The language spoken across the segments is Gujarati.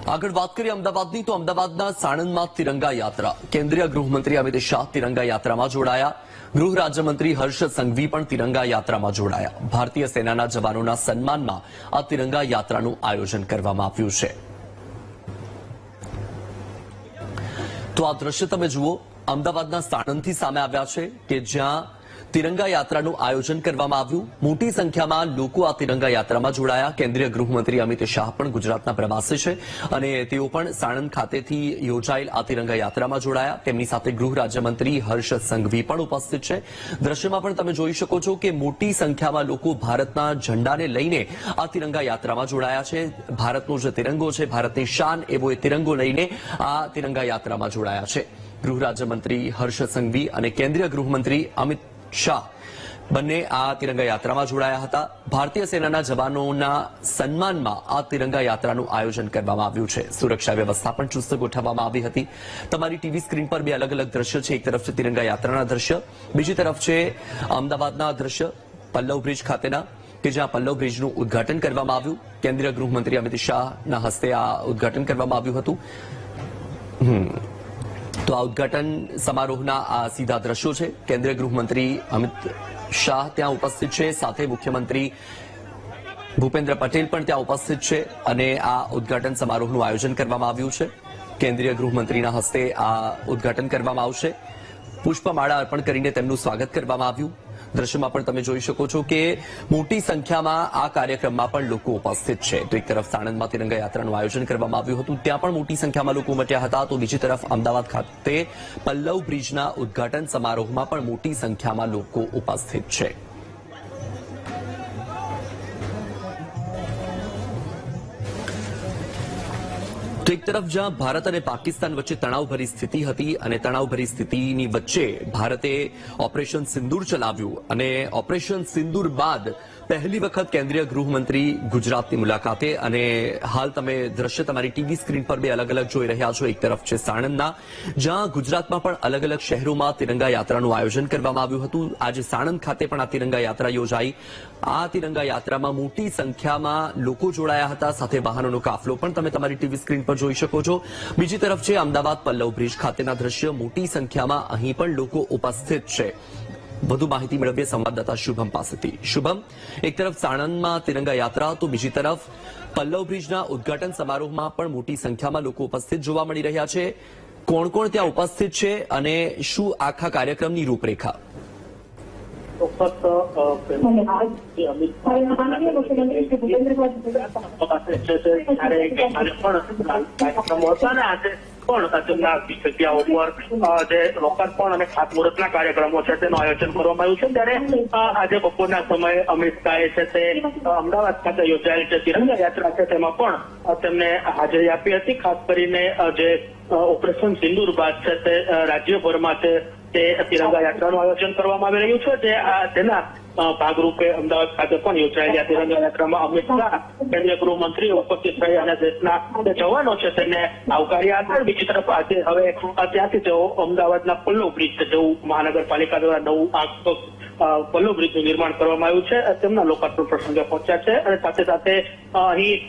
આગળ વાત કરીએ અમદાવાદની તો અમદાવાદના સાણંદમાં તિરંગા યાત્રા કેન્દ્રીય ગૃહમંત્રી અમિત શાહ તિરંગા યાત્રામાં જોડાયા ગૃહ રાજ્યમંત્રી હર્ષ સંઘવી પણ તિરંગા યાત્રામાં જોડાયા ભારતીય સેનાના જવાનોના સન્માનમાં આ તિરંગા યાત્રાનું આયોજન કરવામાં આવ્યું છે તો આ દ્રશ્ય તમે જુઓ અમદાવાદના સાણંદથી સામે આવ્યા છે કે જ્યાં તિરંગા યાત્રાનું આયોજન કરવામાં આવ્યું મોટી સંખ્યામાં લોકો આ તિરંગા યાત્રામાં જોડાયા કેન્દ્રીય ગૃહમંત્રી અમિત શાહ પણ ગુજરાતના પ્રવાસે છે અને તેઓ પણ સાણંદ ખાતેથી યોજાયેલ આ તિરંગા યાત્રામાં જોડાયા તેમની સાથે ગૃહ રાજ્યમંત્રી હર્ષ સંઘવી પણ ઉપસ્થિત છે દ્રશ્યમાં પણ તમે જોઈ શકો છો કે મોટી સંખ્યામાં લોકો ભારતના ઝંડાને લઈને આ તિરંગા યાત્રામાં જોડાયા છે ભારતનો જે તિરંગો છે ભારતની શાન એવો એ તિરંગો લઈને આ તિરંગા યાત્રામાં જોડાયા છે ગૃહ રાજ્યમંત્રી હર્ષ સંઘવી અને કેન્દ્રીય ગૃહમંત્રી અમિત શાહ બંને આ તિરંગા યાત્રામાં જોડાયા હતા ભારતીય સેનાના જવાનોના સન્માનમાં આ તિરંગા યાત્રાનું આયોજન કરવામાં આવ્યું છે સુરક્ષા વ્યવસ્થા પણ ચુસ્ત ગોઠવવામાં આવી હતી તમારી ટીવી સ્ક્રીન પર બે અલગ અલગ દ્રશ્ય છે એક તરફ છે તિરંગા યાત્રાના દ્રશ્ય બીજી તરફ છે અમદાવાદના દ્રશ્ય પલ્લવ બ્રિજ ખાતેના કે જ્યાં પલ્લવ બ્રિજનું ઉદ્ઘાટન કરવામાં આવ્યું કેન્દ્રીય ગૃહમંત્રી અમિત શાહના હસ્તે આ ઉદ્ઘાટન કરવામાં આવ્યું હતું તો આ ઉદ્ઘાટન સમારોહના આ સીધા દ્રશ્યો છે કેન્દ્રીય ગૃહમંત્રી અમિત શાહ ત્યાં ઉપસ્થિત છે સાથે મુખ્યમંત્રી ભૂપેન્દ્ર પટેલ પણ ત્યાં ઉપસ્થિત છે અને આ ઉદ્ઘાટન સમારોહનું આયોજન કરવામાં આવ્યું છે કેન્દ્રીય ગૃહમંત્રીના હસ્તે આ ઉદ્ઘાટન કરવામાં આવશે પુષ્પમાળા અર્પણ કરીને તેમનું સ્વાગત કરવામાં આવ્યું દ્રશ્યમાં પણ તમે જોઈ શકો છો કે મોટી સંખ્યામાં આ કાર્યક્રમમાં પણ લોકો ઉપસ્થિત છે તો એક તરફ સાણંદમાં તિરંગા યાત્રાનું આયોજન કરવામાં આવ્યું હતું ત્યાં પણ મોટી સંખ્યામાં લોકો ઉમટ્યા હતા તો બીજી તરફ અમદાવાદ ખાતે પલ્લવ બ્રિજના ઉદ્ઘાટન સમારોહમાં પણ મોટી સંખ્યામાં લોકો ઉપસ્થિત છે તો એક તરફ જ્યાં ભારત અને પાકિસ્તાન વચ્ચે તણાવભરી સ્થિતિ હતી અને તણાવભરી સ્થિતિની વચ્ચે ભારતે ઓપરેશન સિંદૂર ચલાવ્યું અને ઓપરેશન સિંદૂર બાદ પહેલી વખત કેન્દ્રીય ગૃહમંત્રી ગુજરાતની મુલાકાતે અને હાલ તમે દ્રશ્ય તમારી ટીવી સ્ક્રીન પર બે અલગ અલગ જોઈ રહ્યા છો એક તરફ છે સાણંદના જ્યાં ગુજરાતમાં પણ અલગ અલગ શહેરોમાં તિરંગા યાત્રાનું આયોજન કરવામાં આવ્યું હતું આજે સાણંદ ખાતે પણ આ તિરંગા યાત્રા યોજાઈ આ તિરંગા યાત્રામાં મોટી સંખ્યામાં લોકો જોડાયા હતા સાથે વાહનોનો કાફલો પણ તમે તમારી ટીવી સ્ક્રીન પર જોઈ શકો છો બીજી તરફ છે અમદાવાદ પલ્લવ બ્રિજ ખાતેના દ્રશ્ય મોટી સંખ્યામાં અહીં પણ લોકો ઉપસ્થિત છે વધુ માહિતી મેળવીએ સંવાદદાતા શુભમ પાસેથી શુભમ એક તરફ સાણંદમાં તિરંગા યાત્રા તો બીજી તરફ પલ્લવ બ્રિજના ઉદ્ઘાટન સમારોહમાં પણ મોટી સંખ્યામાં લોકો ઉપસ્થિત જોવા મળી રહ્યા છે કોણ કોણ ત્યાં ઉપસ્થિત છે અને શું આખા કાર્યક્રમની રૂપરેખા પણ તેમના જગ્યાઓ પર જે લોકાર્પણ અને ખાતમુહૂર્તના કાર્યક્રમો છે તેનું આયોજન કરવામાં આવ્યું છે ત્યારે આજે બપોરના સમયે અમિત શાહે છે તે અમદાવાદ ખાતે યોજાયેલ જે તિરંગા યાત્રા છે તેમાં પણ તેમને હાજરી આપી હતી ખાસ કરીને જે ઓપરેશન સિંદૂર બાદ છે તે રાજ્યભરમાં છે તે તિરંગા યાત્રાનું આયોજન કરવામાં આવી રહ્યું છે જે તેના ભાગરૂપે અમદાવાદ ખાતે પણ યોજાયેલી આ તિરંગા યાત્રામાં અમિત શાહ કેન્દ્રીય ગૃહમંત્રી ઉપસ્થિત રહી અને દેશના જવાનો છે તેને આવકાર્યા હતા બીજી તરફ આજે હવે ત્યાંથી તેઓ અમદાવાદના પલ્લવ બ્રિજ જેવું મહાનગરપાલિકા દ્વારા નવું પલ્લવ બ્રિજનું નિર્માણ કરવામાં આવ્યું છે તેમના લોકાર્પણ પ્રસંગે પહોંચ્યા છે અને સાથે સાથે અહીં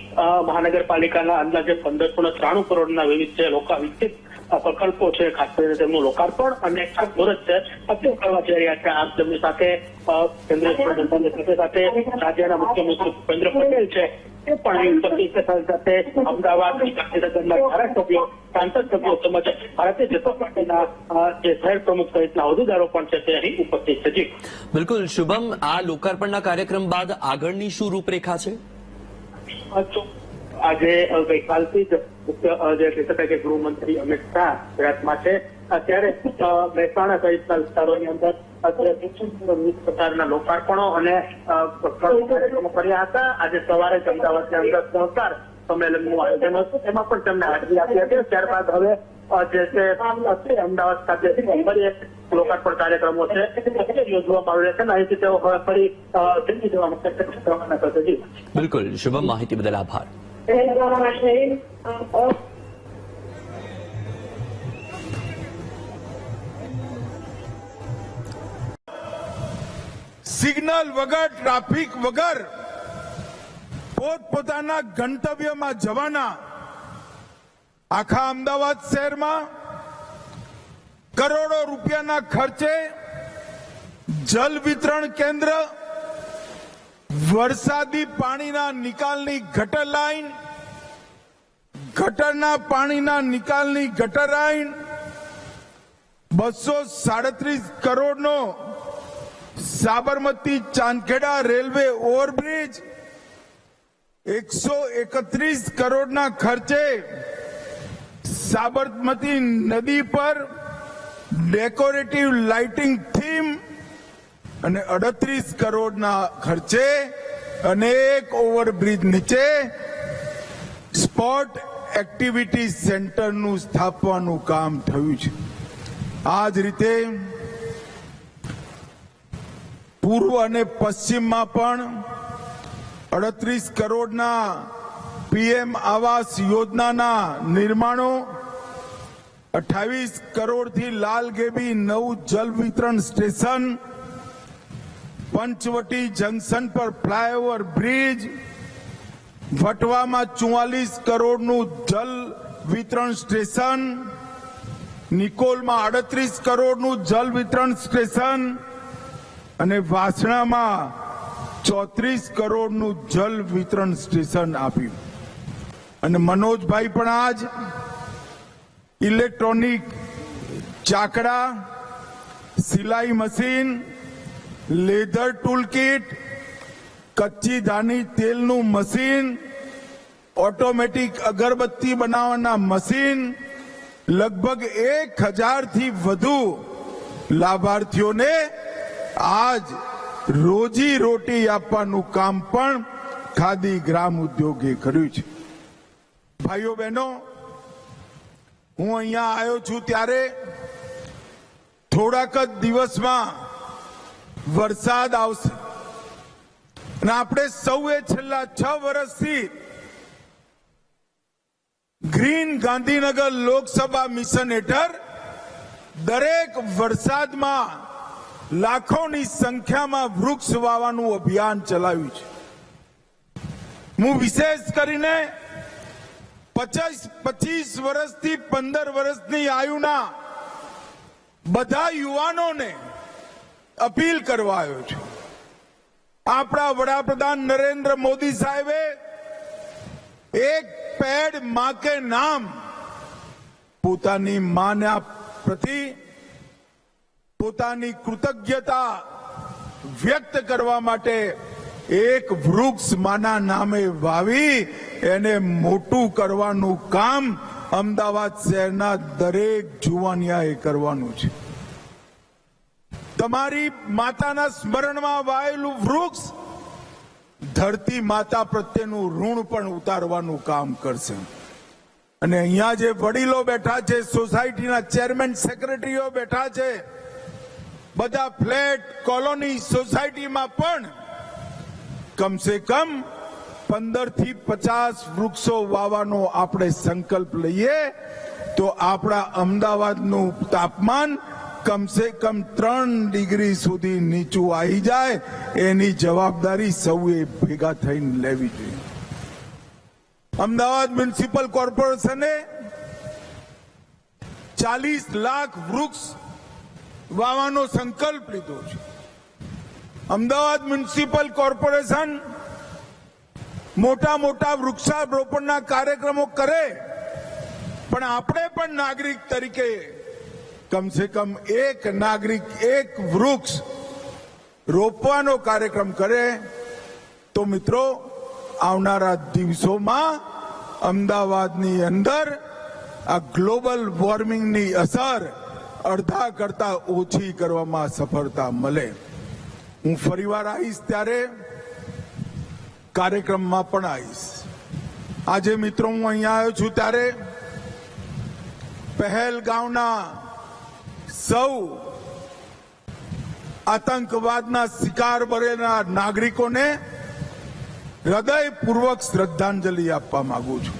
મહાનગરપાલિકાના અંદાજે 1593 કરોડના વિવિધ જે વિકસિત પ્રકલ્પો છે ખાસ કરીને તેમનું લોકાર્પણ અને ખાતમુહૂર્ત છે અત્યારે કરવા જઈ રહ્યા છે આમ તેમની સાથે કેન્દ્રીય સાથે રાજ્યના મુખ્યમંત્રી ભૂપેન્દ્ર પટેલ છે તે પણ ઉપસ્થિત સાથે સાથે અમદાવાદ ગાંધીનગરના ધારાસભ્યો સાંસદ સભ્યો તેમજ ભારતીય જનતા પાર્ટીના જે શહેર પ્રમુખ સહિતના હોદ્દેદારો પણ છે તે અહીં ઉપસ્થિત છે જી બિલકુલ શુભમ આ લોકાર્પણના કાર્યક્રમ બાદ આગળની શું રૂપરેખા છે આજે ગઈકાલથી જ મુખ્ય જે કહી શકાય કે ગૃહમંત્રી અમિત શાહ ગુજરાતમાં છે ત્યારે મહેસાણા સહિતના વિસ્તારોની અંદર પ્રકારના લોકાર્પણો અને કાર્યક્રમો કર્યા હતા આજે સવારે જ અમદાવાદની અંદર સહકાર સંમેલનનું આયોજન હતું તેમાં પણ તેમને હાજરી આપી હતી ત્યારબાદ હવે જે છે અમદાવાદ ખાતે ફરી એક લોકાર્પણ કાર્યક્રમો છે યોજવામાં આવી રહ્યા છે અહીંથી તેઓ ફરી દિલ્હી જવા માટે રવાના થશે બિલકુલ શુભમ માહિતી બદલ આભાર સિગ્નલ વગર ટ્રાફિક વગર પોતપોતાના ગંતવ્યમાં જવાના આખા અમદાવાદ શહેરમાં કરોડો રૂપિયાના ખર્ચે જલ વિતરણ કેન્દ્ર, વરસાદી પાણીના નિકાલની ગટર લાઈન, ગટરના પાણીના નિકાલની ગટર લાઈન, 237 કરોડનો સાબરમતી ચાંદખેડા રેલવે ઓવરબ્રિજ, 131 કરોડના ખર્ચે સાબરમતી નદી પર ડેકોરેટિવ લાઇટિંગ થીમ અને 38 કરોડના ખર્ચે અનેક ઓવરબ્રિજ નીચે સ્પોર્ટ એક્ટિવિટી સેન્ટરનું સ્થાપવાનું કામ થયું છે. આ જ રીતે પૂર્વ અને પશ્ચિમમાં પણ 38 કરોડના પીએમ આવાસ યોજનાના નિર્માણો, 28 કરોડથી લાલગેબી નવું જલ વિતરણ સ્ટેશન, પંચવટી જંકશન પર ફ્લાયઓવર બ્રિજ, વટવામાં 44 કરોડનું જલ વિતરણ સ્ટેશન, નિકોલમાં 38 કરોડનું જલ વિતરણ સ્ટેશન અને વાસણામાં 34 કરોડનું જલ વિતરણ સ્ટેશન આપ્યું. અને મનોજભાઈ પણ આજ ઇલેક્ટ્રોનિક ચાકડા, સિલાઈ મશીન, લેધર ટૂલ કિટ, કચ્ચી ધાણી તેલનું મશીન, ઓટોમેટિક અગરબત્તી બનાવવાના મશીન, લગભગ 1000 થી વધુ લાભાર્થીઓને આજ રોજી રોટી આપવાનું કામ પણ ખાદી ગ્રામ ઉદ્યોગે કર્યું છે. ભાઈઓ બહેનો, હું અહીંયા આવ્યો છું ત્યારે થોડાક જ દિવસમાં વરસાદ આવશે અને આપણે સૌએ છેલ્લા 6 વર્ષથી ગ્રીન ગાંધીનગર લોકસભા મિશન હેઠળ દરેક વરસાદમાં લાખોની સંખ્યામાં વૃક્ષ વાવવાનું અભિયાન ચલાવ્યું છે. હું વિશેષ કરીને 25 વર્ષથી 15 વર્ષની આયુના બધા યુવાનોને અપીલ કરવા આવ્યો છું. આપણા વડાપ્રધાન નરેન્દ્ર મોદી સાહેબે એક પેડ માં કે નામ પોતાની માના પ્રતિ પોતાની કૃતજ્ઞતા વ્યક્ત કરવા માટે એક વૃક્ષ માના નામે વાવી એને મોટું કરવાનું કામ અમદાવાદ શહેરના દરેક જુવાનિયાએ કરવાનું છે. તમારી માતાના સ્મરણમાં વાયેલું વૃક્ષ ધરતી માતા પ્રત્યેનું ઋણ પણ ઉતારવાનું કામ કરશે. અને અહીંયા જે વડીલો બેઠા છે, સોસાયટીના ચેરમેન સેક્રેટરીઓ બેઠા છે, બધા ફ્લેટ કોલોની સોસાયટીમાં પણ કમસે કમ 15 થી 50 વૃક્ષો વાવવાનો આપણે સંકલ્પ લઈએ તો આપણા અમદાવાદનું તાપમાન કમસે કમ 3 ડિગ્રી સુધી નીચું આવી જાય એની જવાબદારી સૌએ ભેગા થઈને લેવી જોઈએ. અમદાવાદ મ્યુનિસિપલ કોર્પોરેશને 40 લાખ વૃક્ષ વાવવાનો સંકલ્પ લીધો છે. અમદાવાદ મ્યુનિસિપલ કોર્પોરેશન મોટા મોટા વૃક્ષારોપણના કાર્યક્રમો કરે, પણ આપણે પણ નાગરિક તરીકે કમસે કમ એક નાગરિક એક વૃક્ષ રોપવાનો કાર્યક્રમ કરે તો મિત્રો આવનારા દિવસોમાં અમદાવાદની અંદર આ ગ્લોબલ વોર્મિંગની અસર અડધા કરતા ઓછી કરવામાં સફળતા મળે. હું ફરીવાર આવીશ ત્યારે કાર્યક્રમમાં પણ આવીશ. આજે મિત્રો હું અહીંયા આવ્યો છું ત્યારે પહેલગામના સૌ આતંકવાદના શિકાર બનેલા નાગરિકોને હૃદયપૂર્વક શ્રદ્ધાંજલિ આપવા માંગુ છું.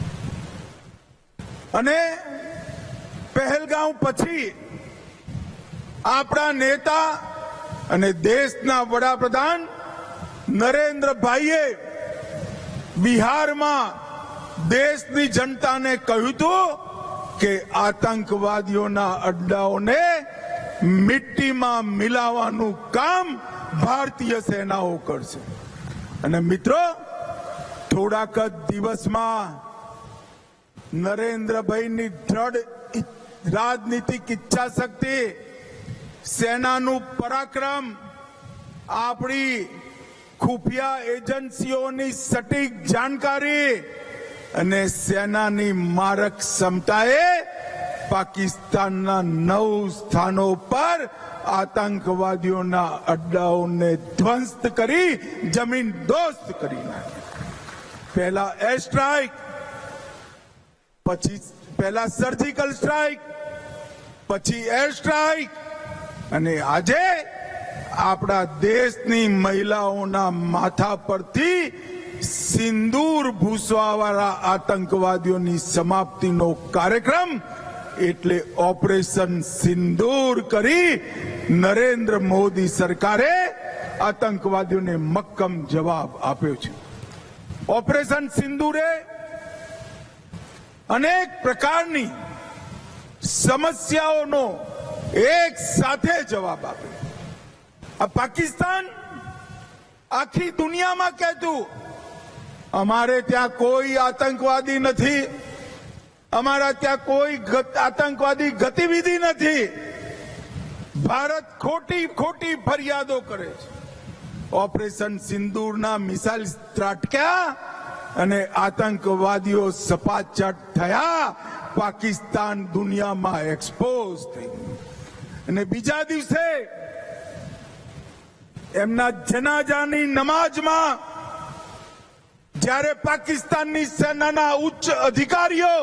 અને પહેલગામ પછી આપણા નેતા અને દેશના વડાપ્રધાન નરેન્દ્રભાઈએ બિહારમાં દેશની જનતાને કહ્યું હતું કે આતંકવાદીઓના અડ્ડાઓને મિટ્ટીમાં મિલાવવાનું કામ ભારતીય સેનાઓ કરશે. અને મિત્રો, થોડાક જ દિવસમાં નરેન્દ્રભાઈની દ્રઢ રાજનીતિક ઈચ્છા શક્તિ, સેનાનું પરાક્રમ, આપણી ખુફિયા એજન્સીઓની સટીક જાણકારી અને સેનાની મારક ક્ષમતાએ પાકિસ્તાનના 9 સ્થાનો પર આતંકવાદીઓના અડ્ડાઓને ધ્વંસ કરી જમીન દોસ્ત કરી નાખી. પહેલા એર સ્ટ્રાઇક, પછી પહેલા સર્જિકલ સ્ટ્રાઇક, પછી એર સ્ટ્રાઇક, અને આજે આપણા દેશની મહિલાઓના માથા પરથી સિંદૂર ભૂસવાવાળા આતંકવાદીઓની સમાપ્તિનો કાર્યક્રમ એટલે ઓપરેશન સિંદૂર કરી નરેન્દ્ર મોદી સરકારે આતંકવાદીઓને મક્કમ જવાબ આપ્યો છે. ઓપરેશન સિંદૂરે અનેક પ્રકારની સમસ્યાઓનો એક સાથે જવાબ આપ્યો. આ પાકિસ્તાન આખી દુનિયામાં કહેતું અમારે ત્યાં કોઈ આતંકવાદી નથી, અમારા ત્યાં કોઈ આતંકવાદી ગતિવિધિ નથી, ભારત ખોટી ખોટી ફરિયાદો કરે છે. ઓપરેશન સિંદૂરના મિસાઇલ ત્રાટક્યા અને આતંકવાદીઓ સપાચટ થયા, પાકિસ્તાન દુનિયામાં એક્સપોઝ થઈ. અને બીજા દિવસે એમના જનાજાની નમાજમાં જ્યારે પાકિસ્તાનની સેનાના ઉચ્ચ અધિકારીઓ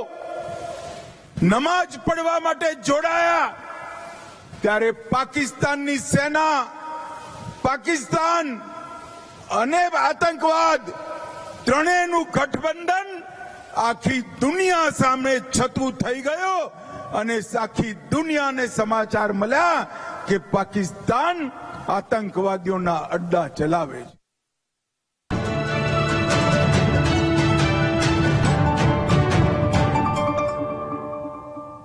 નમાજ પડવા માટે જોડાયા, ત્યારે પાકિસ્તાનની સેના, પાકિસ્તાન અને આતંકવાદ ત્રણેયનું ગઠબંધન આખી દુનિયા સામે છતું થઈ ગયો અને આખી દુનિયાને સમાચાર મળ્યા કે પાકિસ્તાન આતંકવાદીઓના અડ્ડા ચલાવે છે.